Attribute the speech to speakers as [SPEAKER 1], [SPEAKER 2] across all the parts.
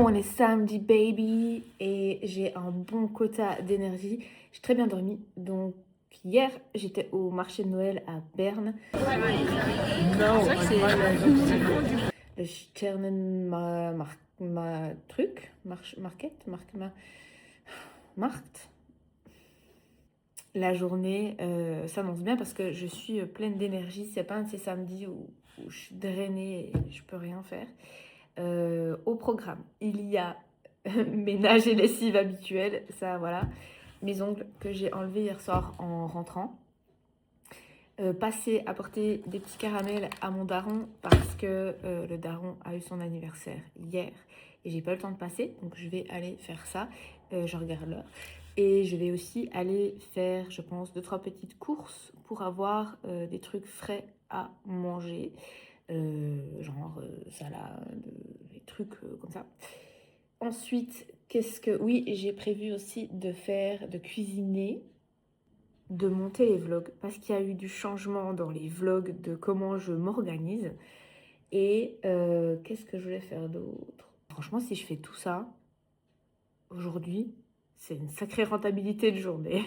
[SPEAKER 1] On est samedi baby et j'ai un bon quota d'énergie. J'ai très bien dormi. Donc hier j'étais au marché de Noël à Berne. Le Sternen truc, markt. La journée s'annonce bien parce que je suis pleine d'énergie. C'est pas un de ces samedis où je suis drainée et je peux rien faire. Au programme, il y a ménage et lessive habituelle, ça voilà, mes ongles que j'ai enlevés hier soir en rentrant, passer apporter des petits caramels à mon daron parce que le daron a eu son anniversaire hier et j'ai pas eu le temps de passer, donc je vais aller faire ça. Je regarde l'heure et je vais aussi aller faire, je pense, 2-3 petites courses pour avoir des trucs frais à manger. Genre salade, des trucs comme ça. Ensuite, oui, j'ai prévu aussi de cuisiner, de monter les vlogs, parce qu'il y a eu du changement dans les vlogs de comment je m'organise. Et qu'est-ce que je voulais faire d'autre? Franchement, si je fais tout ça, aujourd'hui, c'est une sacrée rentabilité de journée.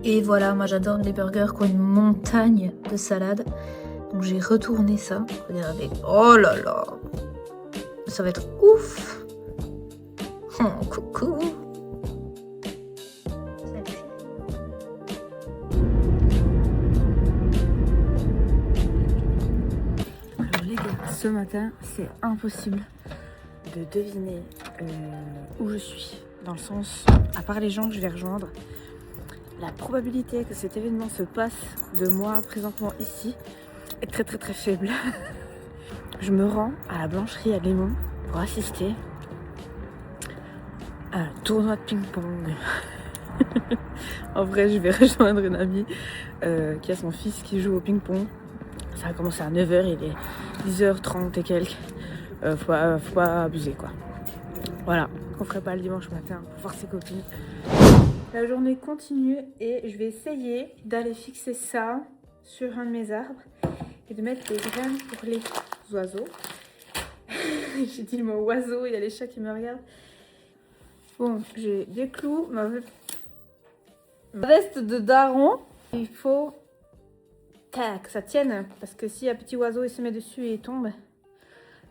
[SPEAKER 1] Et voilà, moi j'adore les burgers qui ont une montagne de salade. Donc j'ai retourné ça. Regardez. Oh là là. Ça va être ouf. Oh, coucou. Alors les gars, ce matin, c'est impossible de deviner où je suis. Dans le sens, à part les gens que je vais rejoindre, la probabilité que cet événement se passe de moi présentement ici est très très très faible. Je me rends à la blancherie à Léman pour assister à un tournoi de ping-pong. En vrai, je vais rejoindre une amie qui a son fils qui joue au ping-pong. Ça a commencé à 9h, il est 10h30 et quelques. Faut pas abuser quoi. Voilà, qu'on ferait pas le dimanche matin pour voir ses copines. La journée continue et je vais essayer d'aller fixer ça sur un de mes arbres et de mettre des graines pour les oiseaux. J'ai dit le mot oiseau, il y a les chats qui me regardent. Bon, j'ai des clous, ma veste de daron. Il faut que ça tienne parce que si un petit oiseau il se met dessus et il tombe.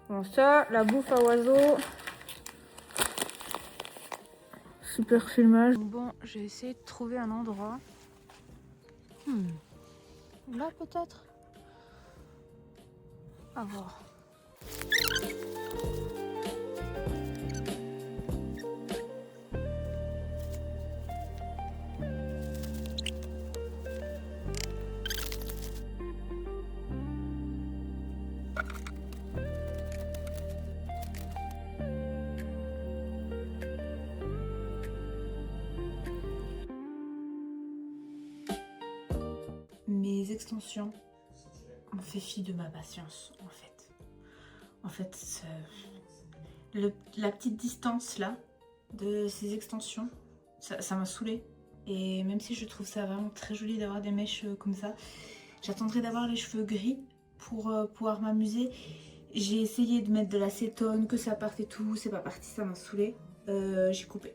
[SPEAKER 1] Bon, ça, la bouffe à oiseaux. Super filmage. Bon, j'ai essayé de trouver un endroit. Là peut-être. À voir. Mes extensions ont fait fi de ma patience en fait. En fait, la petite distance là de ces extensions, ça m'a saoulée. Et même si je trouve ça vraiment très joli d'avoir des mèches comme ça, j'attendrai d'avoir les cheveux gris pour pouvoir m'amuser. J'ai essayé de mettre de l'acétone, que ça parte et tout, c'est pas parti, ça m'a saoulée. J'ai coupé.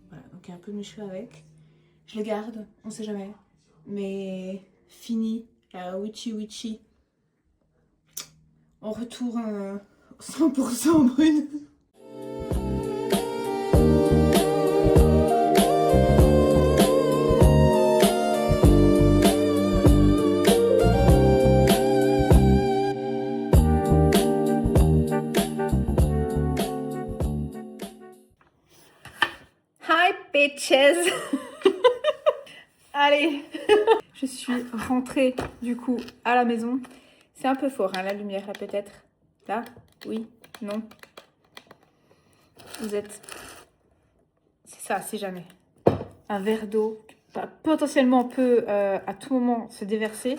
[SPEAKER 1] Voilà, donc il y a un peu de mes cheveux avec. Je les garde, on sait jamais. Mais fini, la witchy witchy. On retourne 100% brune. Hi bitches. Allez. Je suis rentrée du coup à la maison. C'est un peu fort hein, la lumière là peut-être. Là, oui, non. Vous êtes... C'est ça, si jamais. Un verre d'eau potentiellement peut à tout moment se déverser.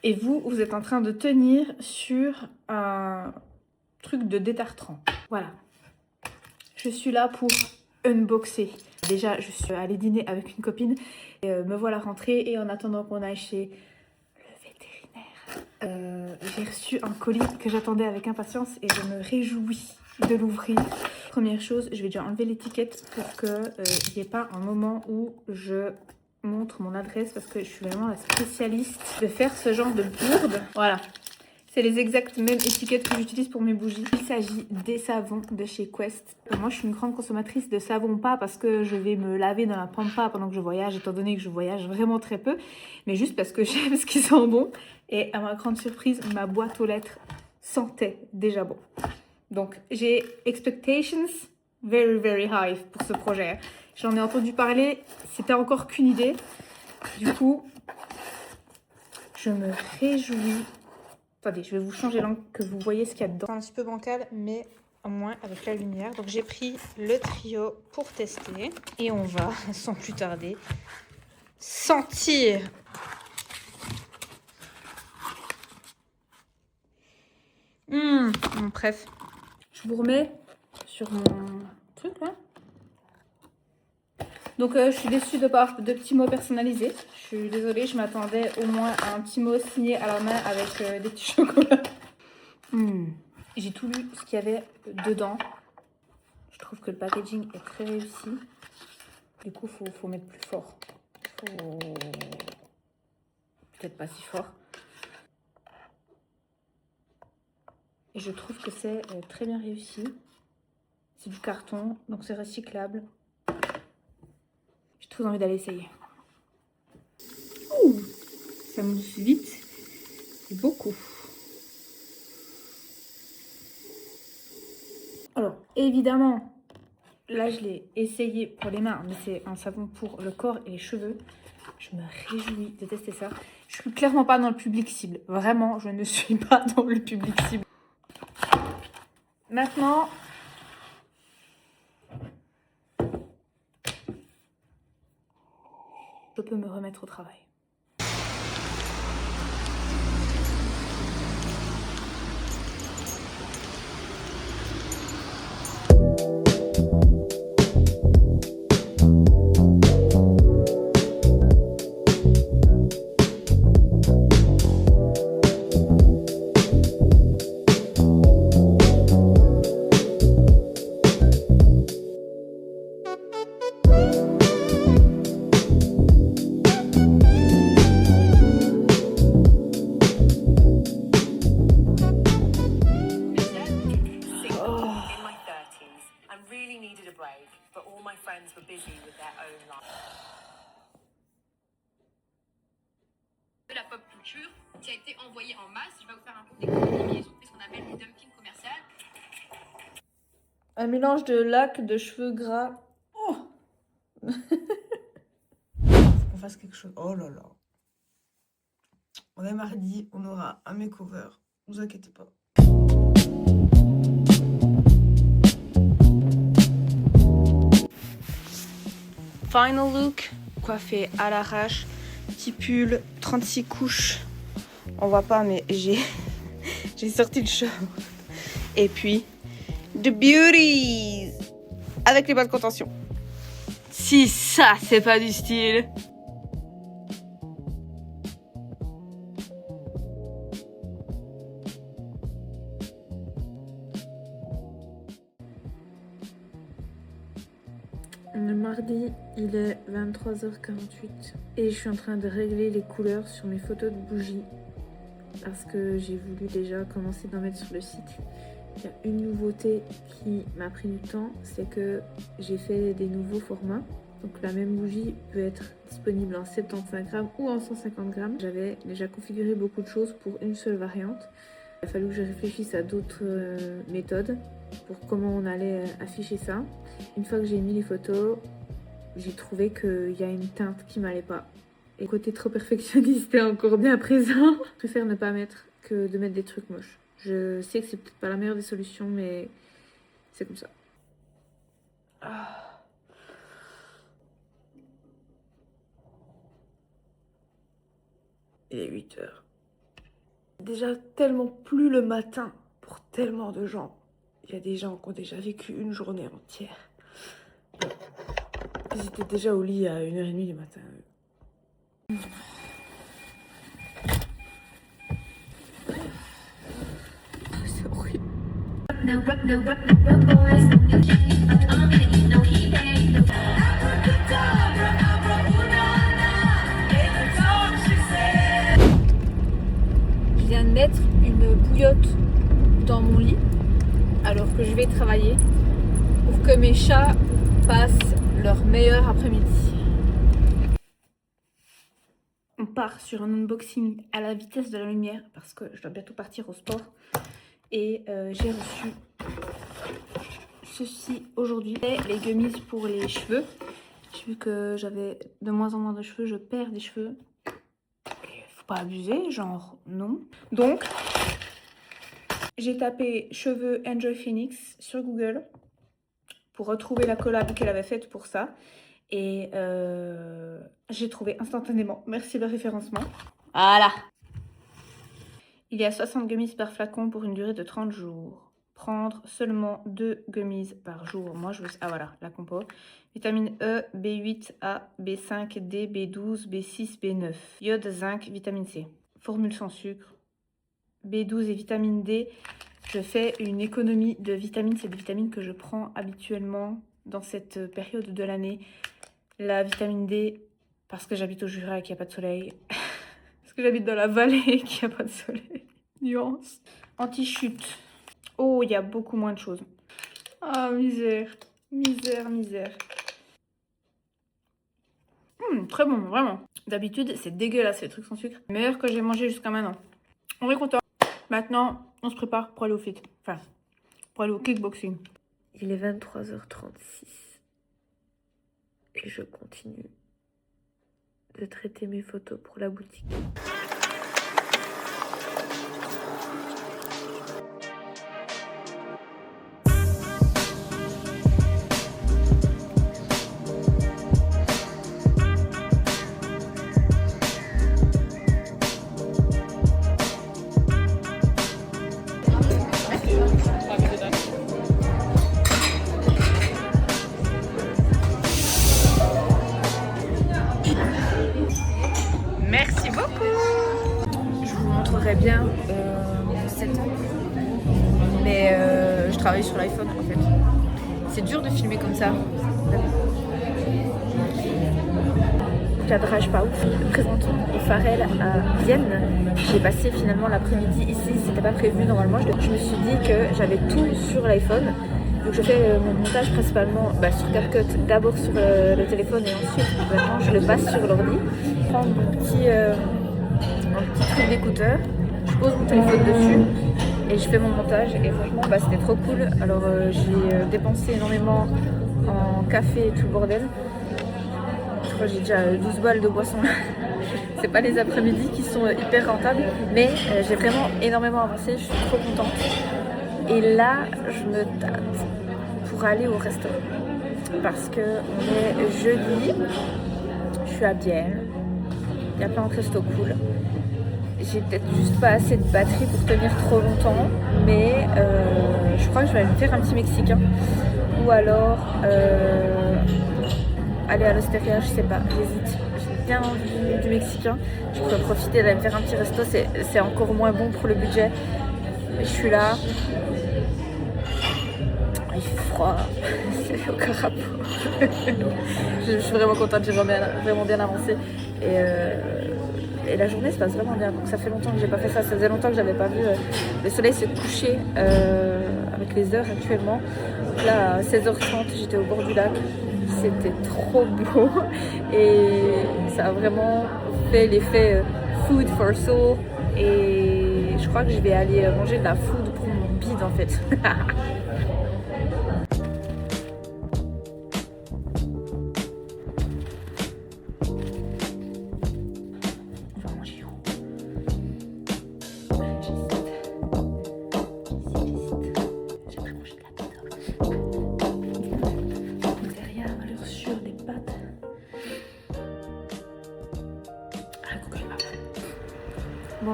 [SPEAKER 1] Et vous, vous êtes en train de tenir sur un truc de détartrant. Voilà. Je suis là pour unboxer. Déjà, je suis allée dîner avec une copine. Et, me voilà rentrée. Et en attendant qu'on aille chez le vétérinaire, j'ai reçu un colis que j'attendais avec impatience. Et je me réjouis de l'ouvrir. Première chose, je vais déjà enlever l'étiquette pour qu'il n'y ait pas un moment où je montre mon adresse. Parce que je suis vraiment la spécialiste de faire ce genre de bourde. Voilà. C'est les exactes mêmes étiquettes que j'utilise pour mes bougies. Il s'agit des savons de chez Quest. Moi, je suis une grande consommatrice de savon, pas parce que je vais me laver dans la pampa pendant que je voyage, étant donné que je voyage vraiment très peu, mais juste parce que j'aime ce qui sent bon. Et à ma grande surprise, ma boîte aux lettres sentait déjà bon. Donc, j'ai expectations very, very high pour ce projet. J'en ai entendu parler, c'était encore qu'une idée. Du coup, je me réjouis. Attendez, je vais vous changer l'angle que vous voyez ce qu'il y a dedans. C'est un petit peu bancal, mais au moins avec la lumière. Donc j'ai pris le trio pour tester. Et on va, sans plus tarder, sentir. Bref. Je vous remets sur mon truc là. Donc je suis déçue de pas avoir de petits mots personnalisés. Je suis désolée, je m'attendais au moins à un petit mot signé à la main avec des petits chocolats. J'ai tout lu ce qu'il y avait dedans. Je trouve que le packaging est très réussi. Du coup, faut mettre plus fort. Peut-être pas si fort. Et je trouve que c'est très bien réussi. C'est du carton, donc c'est recyclable. J'ai trop envie d'aller essayer. Ouh, ça mousse vite. Et beaucoup. Alors, évidemment, là, je l'ai essayé pour les mains, mais c'est un savon pour le corps et les cheveux. Je me réjouis de tester ça. Je suis clairement pas dans le public cible. Vraiment, je ne suis pas dans le public cible. Maintenant, je peux me remettre au travail.
[SPEAKER 2] La pop culture qui a été envoyée en masse. Je vais vous faire un cours d'économie. Ils ont fait ce qu'on appelle le dumping commercial.
[SPEAKER 1] Un mélange de lac, de cheveux gras. Oh. Faut qu'on fasse quelque chose. Oh là là. On est mardi, on aura un makeover. Vous inquiétez pas. Final look, coiffé à l'arrache, petit pull, 36 couches. On voit pas, mais j'ai sorti le short. Et puis, The Beauties avec les bas de contention. Si ça, c'est pas du style. Le mardi, il est 23h48 et je suis en train de régler les couleurs sur mes photos de bougies parce que j'ai voulu déjà commencer d'en mettre sur le site. Il y a une nouveauté qui m'a pris du temps, c'est que j'ai fait des nouveaux formats. Donc la même bougie peut être disponible en 75 grammes ou en 150 grammes. J'avais déjà configuré beaucoup de choses pour une seule variante. Il a fallu que je réfléchisse à d'autres méthodes pour comment on allait afficher ça. Une fois que j'ai mis les photos, j'ai trouvé qu'il y a une teinte qui m'allait pas. Et le côté trop perfectionniste est encore bien présent. Je préfère ne pas mettre que de mettre des trucs moches. Je sais que c'est peut-être pas la meilleure des solutions, mais c'est comme ça. Ah. Il est 8 heures. Déjà tellement plus le matin pour tellement de gens. Il y a des gens qui ont déjà vécu une journée entière. Bon. Ils étaient déjà au lit à 1h30 du matin. C'est horrible. Je viens de mettre une bouillotte dans mon lit alors que je vais travailler pour que mes chats passent leur meilleur après-midi. On part sur un unboxing à la vitesse de la lumière parce que je dois bientôt partir au sport. Et j'ai reçu ceci aujourd'hui, les gummies pour les cheveux. J'ai vu que j'avais de moins en moins de cheveux, je perds des cheveux. Et faut pas abuser, genre non. Donc, j'ai tapé cheveux Enjoy Phoenix sur Google pour retrouver la collab qu'elle avait faite pour ça. Et j'ai trouvé instantanément. Merci le référencement. Voilà. Il y a 60 gummies par flacon pour une durée de 30 jours. Prendre seulement 2 gummies par jour. Moi, je veux... Ah voilà, la compo. Vitamine E, B8, A, B5, D, B12, B6, B9. Iode, zinc, vitamine C. Formule sans sucre. B12 et vitamine D. Je fais une économie de vitamines. C'est des vitamines que je prends habituellement dans cette période de l'année. La vitamine D, parce que j'habite au Jura et qu'il n'y a pas de soleil. Parce que j'habite dans la vallée et qu'il n'y a pas de soleil. Nuance. Anti-chute. Oh, il y a beaucoup moins de choses. Ah, misère. Misère, misère. Très bon, vraiment. D'habitude, c'est dégueulasse, ces trucs sans sucre. Meilleur que j'ai mangé jusqu'à maintenant. On est content. Maintenant, on se prépare pour aller au fit. Enfin, pour aller au kickboxing. Il est 23h36. Et je continue de traiter mes photos pour la boutique. Merci beaucoup. Je vous montrerai bien cette... Mais je travaille sur l'iPhone en fait. C'est dur de filmer comme ça. Cadrage pas ouf. Je me présente au Farel à Vienne. J'ai passé finalement l'après-midi ici. C'était pas prévu normalement. Je me suis dit que j'avais tout sur l'iPhone. Donc je fais mon montage principalement sur CapCut, d'abord sur le téléphone et ensuite maintenant je le passe sur l'ordi. Je prends mon petit truc d'écouteur, je pose mon téléphone dessus et je fais mon montage et franchement c'était trop cool. Alors j'ai dépensé énormément en café et tout le bordel. Je crois que j'ai déjà 12 balles de boisson. C'est pas les après-midi qui sont hyper rentables, mais j'ai vraiment énormément avancé, je suis trop contente. Et là, je me tâte pour aller au restaurant. Parce qu'on est jeudi, je suis à Bienne, il y a plein de restos cool. J'ai peut-être juste pas assez de batterie pour tenir trop longtemps, mais je crois que je vais me faire un petit mexicain. Ou alors aller à l'Osteria, je sais pas, j'hésite. J'ai bien envie du mexicain. Je pourrais profiter d'aller me faire un petit resto, c'est encore moins bon pour le budget. Mais je suis là. Il fait froid, c'est aucun rapport. Je suis vraiment contente, j'ai vraiment bien avancé. Et la journée se passe vraiment bien. Donc ça fait longtemps que j'ai pas fait ça. Ça faisait longtemps que j'avais pas vu le soleil se coucher avec les heures actuellement. Donc là, à 16h30, j'étais au bord du lac. C'était trop beau. Et ça a vraiment fait l'effet food for soul. Et je crois que je vais aller manger de la food pour mon bide en fait.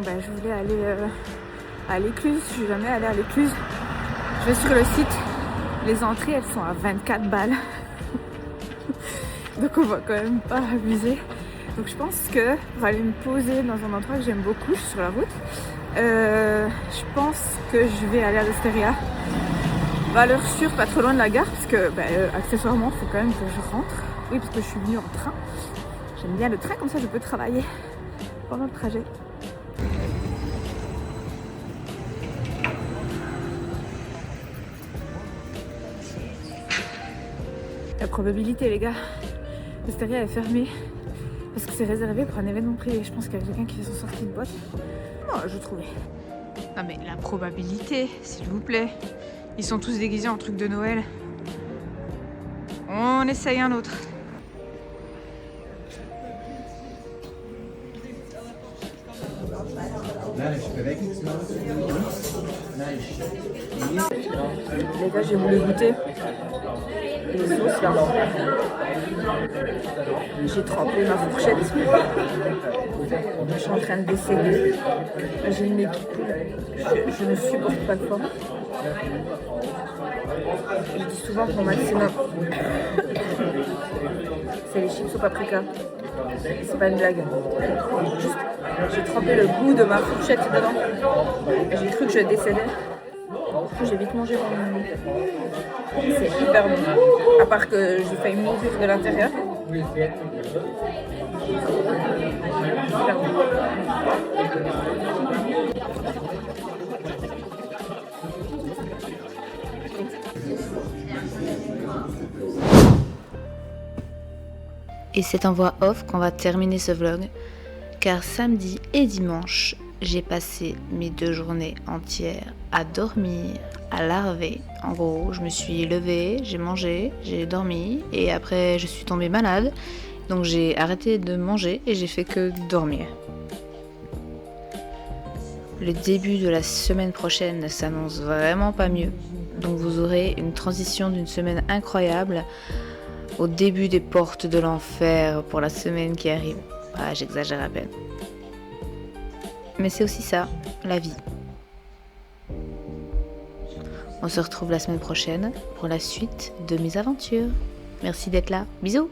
[SPEAKER 1] bon ben je voulais aller à l'Écluse, je suis jamais allée à l'Écluse. Je vais sur le site, les entrées elles sont à 24 balles. Donc on va quand même pas abuser. Donc je pense que je vais aller me poser dans un endroit que j'aime beaucoup, je suis sur la route. Je pense que je vais aller à l'Osteria. Valeur sûre, pas trop loin de la gare, parce que accessoirement, il faut quand même que je rentre. Oui, parce que je suis venue en train. J'aime bien le train, comme ça je peux travailler pendant le trajet. La probabilité, les gars, l'Osteria est fermée parce que c'est réservé pour un événement privé. Je pense qu'il y a quelqu'un qui fait son sortie de boîte. Oh, je trouvais. Non mais la probabilité, s'il vous plaît. Ils sont tous déguisés en truc de Noël. On essaye un autre. Les gars, j'ai voulu goûter les sauces là. J'ai trempé ma fourchette. Je suis en train de décéder. J'ai le nez qui coule. Je ne supporte pas le fort. Je dis souvent que mon maximum, c'est les chips au paprika. C'est pas une blague. Juste, j'ai trempé le goût de ma fourchette dedans. Et j'ai cru que je décédais. Du coup, j'ai vite mangé mon... C'est hyper bon. À part que j'ai failli mourir de l'intérieur. Hyper bon. Et c'est en voix off qu'on va terminer ce vlog, car samedi et dimanche, j'ai passé mes 2 journées entières à dormir, à larver. En gros, je me suis levée, j'ai mangé, j'ai dormi, et après je suis tombée malade, donc j'ai arrêté de manger et j'ai fait que dormir. Le début de la semaine prochaine ne s'annonce vraiment pas mieux, donc vous aurez une transition d'une semaine incroyable au début des portes de l'enfer pour la semaine qui arrive. Ah, j'exagère à peine. Mais c'est aussi ça, la vie. On se retrouve la semaine prochaine pour la suite de mes aventures. Merci d'être là. Bisous!